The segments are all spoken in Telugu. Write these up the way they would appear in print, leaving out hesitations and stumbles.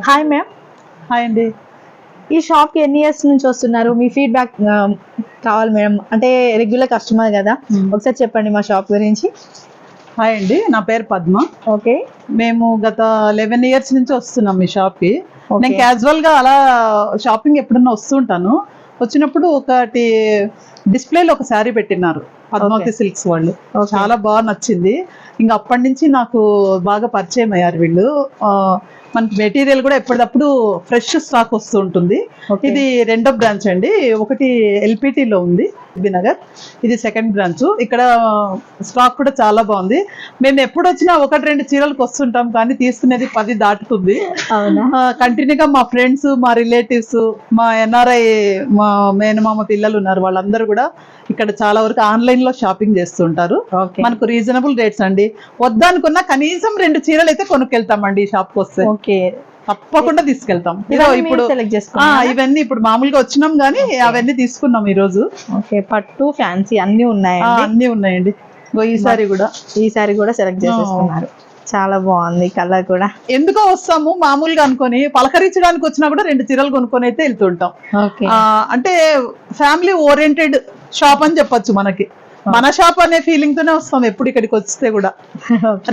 Hi ma'am. హాయ్ అండి. ఈ షాప్కి ఎన్ని ఇయర్స్ నుంచి వస్తున్నారు? మీ ఫీడ్బ్యాక్ కావాలి మేడం, అంటే రెగ్యులర్ కస్టమర్ కదా, ఒకసారి చెప్పండి మా షాప్ గురించి. హాయ్ అండి, నా పేరు పద్మ. ఓకే. మేము గత 11 ఇయర్స్ నుంచి వస్తున్నాం మీ షాప్కి. Okay. నేను క్యాజువల్గా అలా షాపింగ్ ఎప్పుడన్నా వస్తుంటాను. వచ్చినప్పుడు ఒకటి డిస్ప్లేలో ఒక శారీ పెట్టినారు పద్మావతి సిల్క్స్ వాళ్ళు. చాలా బాగా నచ్చింది. ఇంకా అప్పటి నుంచి నాకు బాగా పరిచయం అయ్యారు వీళ్ళు. మనకి మెటీరియల్ కూడా ఎప్పటికప్పుడు ఫ్రెష్ స్టాక్ వస్తూ ఉంటుంది. ఇది రెండో బ్రాంచ్ అండి. ఒకటి ఎల్పిటిలో ఉంది నగర్, ఇది సెకండ్ బ్రాంచ్. ఇక్కడ స్టాక్ కూడా చాలా బాగుంది. మేము ఎప్పుడు వచ్చినా 1-2 చీరలకు వస్తుంటాం, కానీ తీసుకునేది 10 దాటుతుంది. కంటిన్యూగా మా ఫ్రెండ్స్, మా రిలేటివ్స్, మా ఎన్ఆర్ఐ, మా మేనమామ పిల్లలు ఉన్నారు, వాళ్ళందరూ కూడా ఇక్కడ చాలా వరకు ఆన్లైన్ లో షాపింగ్ చేస్తుంటారు. మనకు రీజనబుల్ రేట్స్ అండి. వద్దనుకున్నా కనీసం 2 చీరలు అయితే కొనుక్కెళ్తామండి ఈ షాప్ కి వస్తే. తప్పకుండా తీసుకెళ్తాం. ఇప్పుడు ఇవన్నీ ఇప్పుడు మామూలుగా వచ్చినాం కానీ అవన్నీ తీసుకున్నాం ఈ రోజు. పట్టు ఫ్యాన్సీ అన్ని ఉన్నాయండి. ఈ సారీ కూడా సెలెక్ట్ చేసేసుకున్నారు. చాలా బాగుంది కలర్ కూడా. ఎందుకో వస్తాము మామూలుగా అనుకొని, పలకరించడానికి వచ్చినా కూడా 2 చీరలు కొనుక్కొని అయితే వెళ్తుంటాం. అంటే ఫ్యామిలీ ఓరియంటెడ్ షాప్ అని చెప్పొచ్చు. మనకి మన షాప్ అనే ఫీలింగ్ తోనే వస్తాం ఎప్పుడు ఇక్కడికి వస్తే కూడా.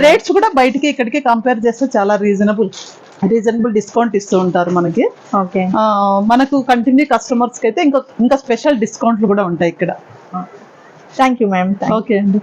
రేట్స్ కూడా బయటికి ఇక్కడికి కంపేర్ చేస్తే చాలా రీజనబుల్ డిస్కౌంట్ ఇస్తూ ఉంటారు మనకి. మనకు కంటిన్యూ కస్టమర్స్ కి అయితే ఇంకా స్పెషల్ డిస్కౌంట్లు కూడా ఉంటాయి ఇక్కడ. Thank you ma'am. ఓకే అండి.